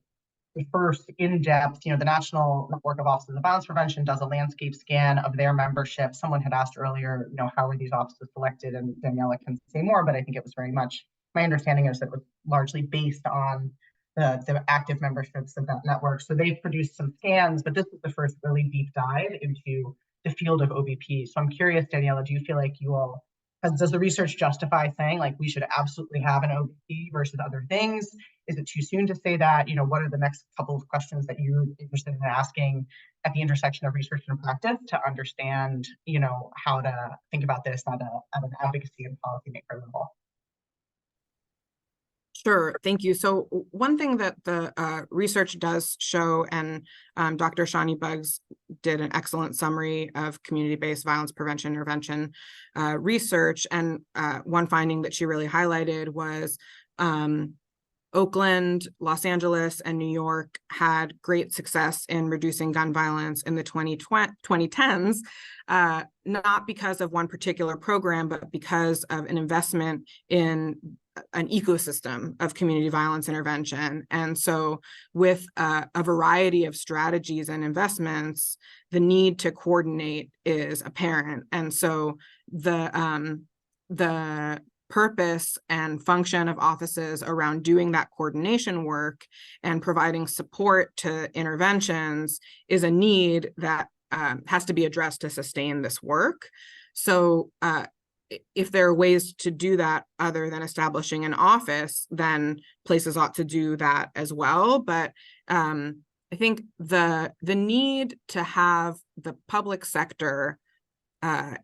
the first in-depth, the National Network of Offices of Violence Prevention does a landscape scan of their membership. Someone had asked earlier, how are these offices selected? And Daniela can say more, but I think it was very much, my understanding is that it was largely based on the active memberships of that network. So they've produced some scans, but this is the first really deep dive into the field of OBP. So I'm curious, Daniela, do you feel like does the research justify saying like we should absolutely have an OBP versus other things? Is it too soon to say that? What are the next couple of questions that you're interested in asking at the intersection of research and practice to understand, how to think about this at an advocacy and policymaker level? Sure, thank you. So one thing that the research does show, and Dr. Shani Buggs did an excellent summary of community-based violence prevention intervention research, and one finding that she really highlighted was Oakland, Los Angeles, and New York had great success in reducing gun violence in the 2010s, not because of one particular program, but because of an investment in an ecosystem of community violence intervention. And so with a variety of strategies and investments, the need to coordinate is apparent. And so the purpose and function of offices around doing that coordination work and providing support to interventions is a need that has to be addressed to sustain this work. So if there are ways to do that other than establishing an office, then places ought to do that as well. But I think the need to have the public sector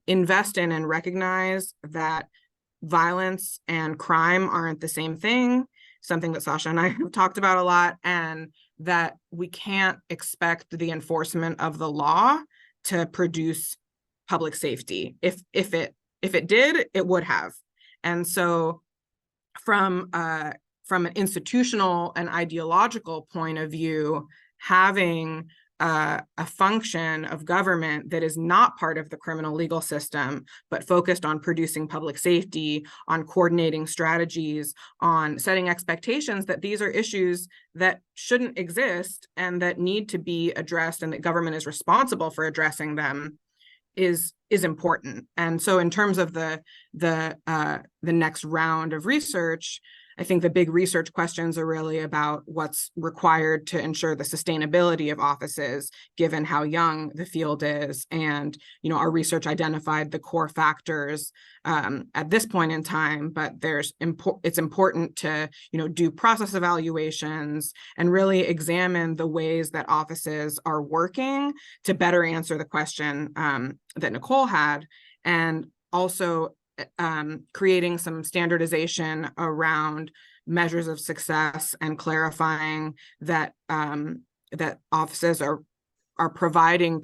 invest in and recognize that violence and crime aren't the same thing, something that Sasha and I have talked about a lot, and that we can't expect the enforcement of the law to produce public safety. If it did, it would have. And so from an institutional and ideological point of view, having a function of government that is not part of the criminal legal system, but focused on producing public safety, on coordinating strategies, on setting expectations that these are issues that shouldn't exist and that need to be addressed, and that government is responsible for addressing them, is important. And so in terms of the next round of research, I think the big research questions are really about what's required to ensure the sustainability of offices, given how young the field is. And, our research identified the core factors at this point in time, but it's important to, do process evaluations and really examine the ways that offices are working to better answer the question that Nicole had, and also creating some standardization around measures of success and clarifying that that offices are providing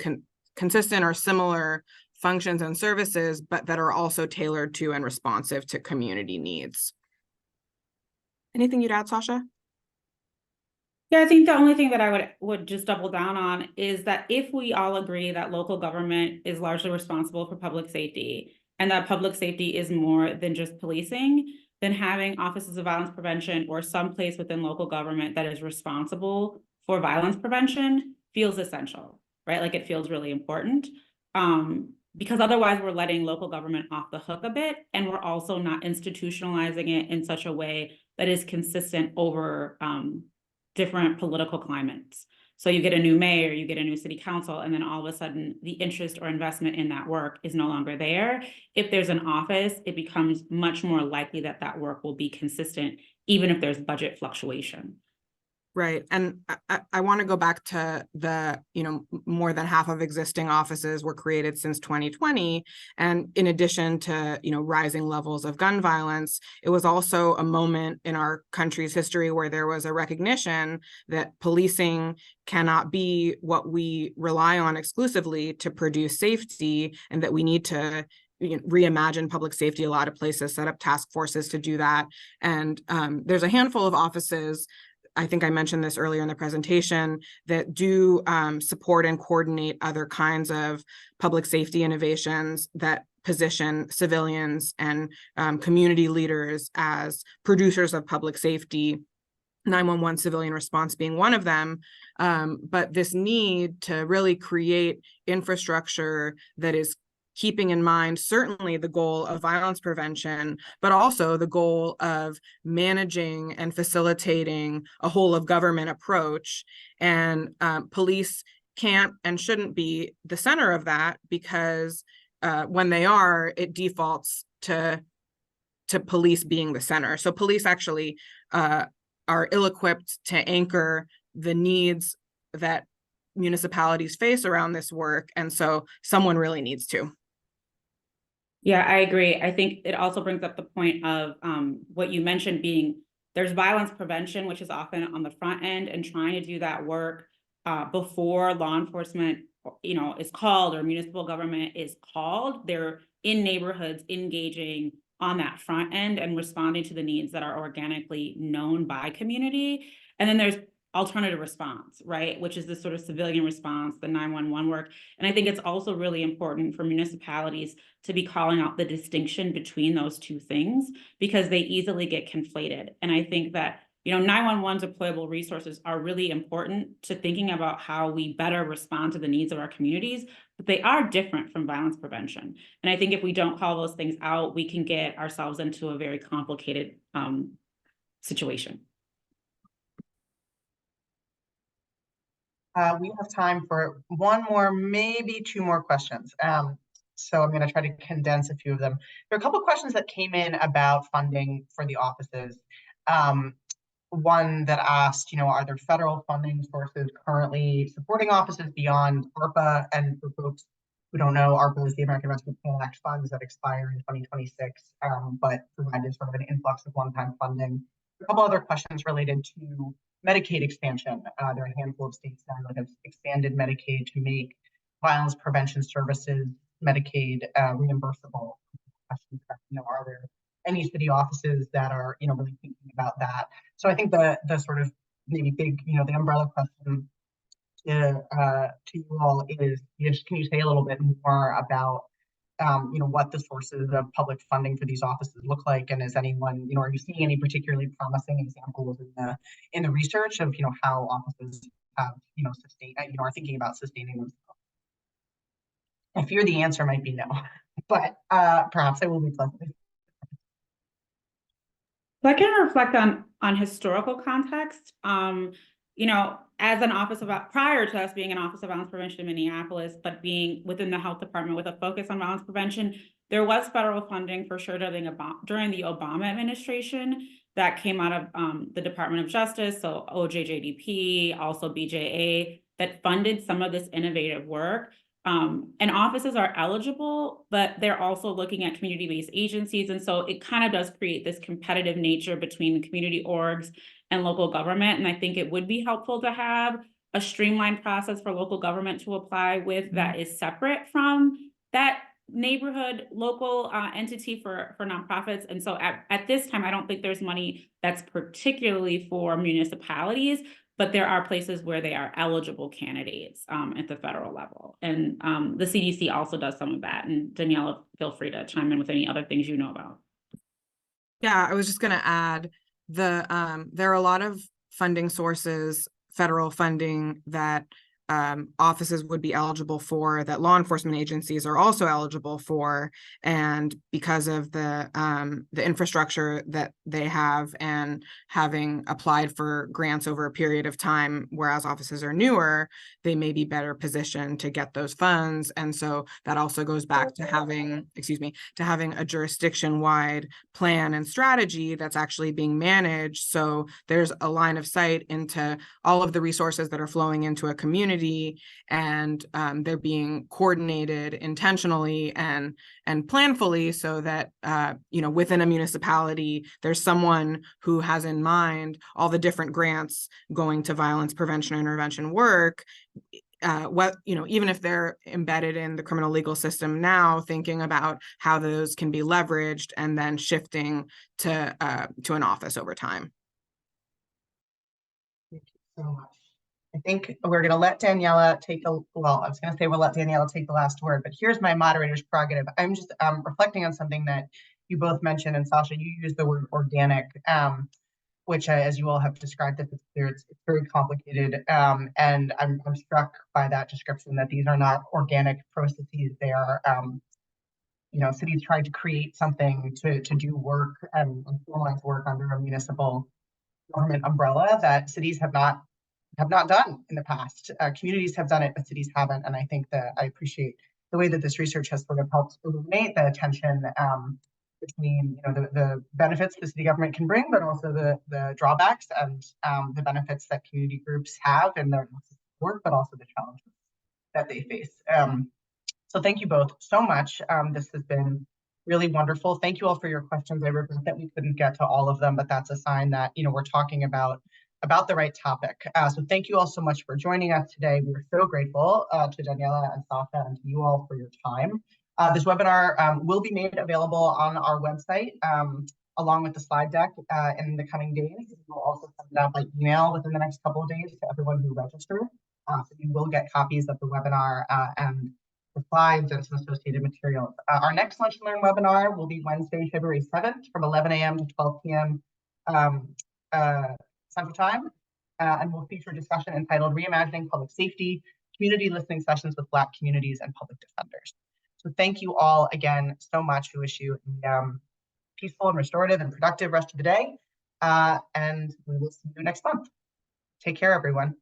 consistent or similar functions and services, but that are also tailored to and responsive to community needs. Anything you'd add, Sasha? Yeah, I think the only thing that I would just double down on is that if we all agree that local government is largely responsible for public safety, and that public safety is more than just policing, then having offices of violence prevention or some place within local government that is responsible for violence prevention feels essential, right? Like it feels really important. Because otherwise we're letting local government off the hook a bit, and we're also not institutionalizing it in such a way that is consistent over different political climates. So you get a new mayor, you get a new city council, and then all of a sudden the interest or investment in that work is no longer there. If there's an office, it becomes much more likely that that work will be consistent, even if there's budget fluctuation. Right. And I want to go back to the, more than half of existing offices were created since 2020. And in addition to, rising levels of gun violence, it was also a moment in our country's history where there was a recognition that policing cannot be what we rely on exclusively to produce safety, and that we need to reimagine public safety. A lot of places set up task forces to do that. And there's a handful of offices, I think I mentioned this earlier in the presentation, that do support and coordinate other kinds of public safety innovations that position civilians and community leaders as producers of public safety, 911 civilian response being one of them. But this need to really create infrastructure that is keeping in mind certainly the goal of violence prevention, but also the goal of managing and facilitating a whole of government approach. And police can't and shouldn't be the center of that, because when they are, it defaults to police being the center. So police actually are ill-equipped to anchor the needs that municipalities face around this work. And so someone really needs to. Yeah, I agree. I think it also brings up the point of what you mentioned being there's violence prevention, which is often on the front end, and trying to do that work before law enforcement, is called, or municipal government is called. They're in neighborhoods engaging on that front end and responding to the needs that are organically known by community. And then there's alternative response, right? Which is this sort of civilian response, the 911 work. And I think it's also really important for municipalities to be calling out the distinction between those two things, because they easily get conflated. And I think that, 911 deployable resources are really important to thinking about how we better respond to the needs of our communities, but they are different from violence prevention. And I think if we don't call those things out, we can get ourselves into a very complicated situation. We have time for one more, maybe two more questions. So I'm going to try to condense a few of them. There are a couple of questions that came in about funding for the offices. One that asked, are there federal funding sources currently supporting offices beyond ARPA? And for folks who don't know, ARPA is the American Rescue Plan Act funds that expire in 2026, but provided sort of an influx of one-time funding. A couple other questions related to Medicaid expansion. There are a handful of states now that have expanded Medicaid to make violence prevention services Medicaid reimbursable. Questions that, are there any city offices that are, really thinking about that? So I think the sort of maybe big, the umbrella question to you all is, can you say a little bit more about what the sources of public funding for these offices look like, and is anyone, are you seeing any particularly promising examples in the research of how offices have are thinking about sustaining themselves? I fear the answer might be no, but perhaps I will be pleasantly. So I can reflect on historical context. As an office prior to us being an office of violence prevention in Minneapolis, but being within the health department with a focus on violence prevention, there was federal funding for sure during the Obama administration that came out of the Department of Justice, so OJJDP, also BJA, that funded some of this innovative work. And offices are eligible, but they're also looking at community-based agencies. And so it kind of does create this competitive nature between the community orgs and local government. And I think it would be helpful to have a streamlined process for local government to apply with that is separate from that neighborhood local entity for nonprofits. And so at this time, I don't think there's money that's particularly for municipalities, but there are places where they are eligible candidates at the federal level. And the CDC also does some of that. And Daniela, feel free to chime in with any other things you know about. Yeah, I was just going to add there are a lot of funding sources federal funding that offices would be eligible for, that law enforcement agencies are also eligible for, and because of the infrastructure that they have and having applied for grants over a period of time, whereas offices are newer, they may be better positioned to get those funds. And so that also goes back to having, to having a jurisdiction-wide plan and strategy that's actually being managed. So there's a line of sight into all of the resources that are flowing into a community, and they're being coordinated intentionally and planfully, so that within a municipality there's someone who has in mind all the different grants going to violence prevention and intervention work. Even if they're embedded in the criminal legal system now, thinking about how those can be leveraged and then shifting to an office over time. Thank you so much. I think we're going to let Daniela take I was going to say we'll let Daniela take the last word, but here's my moderator's prerogative. I'm just reflecting on something that you both mentioned, and Sasha, you used the word organic, which as you all have described, it's clear it's very complicated, and I'm struck by that description that these are not organic processes. They are, cities trying to create something to do work and formalize work under a municipal government umbrella that cities have not done in the past. Communities have done it, but cities haven't. And I think that I appreciate the way that this research has sort of helped illuminate the tension between the benefits the city government can bring, but also the drawbacks and the benefits that community groups have in their work, but also the challenges that they face. So thank you both so much. This has been really wonderful. Thank you all for your questions. I regret that we couldn't get to all of them, but that's a sign that we're talking about the right topic. So thank you all so much for joining us today. We're so grateful to Daniela and Sasha and to you all for your time. This webinar will be made available on our website along with the slide deck in the coming days. We'll also send it out by email within the next couple of days to everyone who registered. So you will get copies of the webinar and the slides and some associated materials. Our next Lunch and Learn webinar will be Wednesday, February 7th from 11 a.m. to 12 p.m. Central Time, and we'll feature a discussion entitled Reimagining Public Safety, Community Listening Sessions with Black Communities and Public Defenders. So thank you all again so much. We wish you a peaceful and restorative and productive rest of the day, and we will see you next month. Take care, everyone.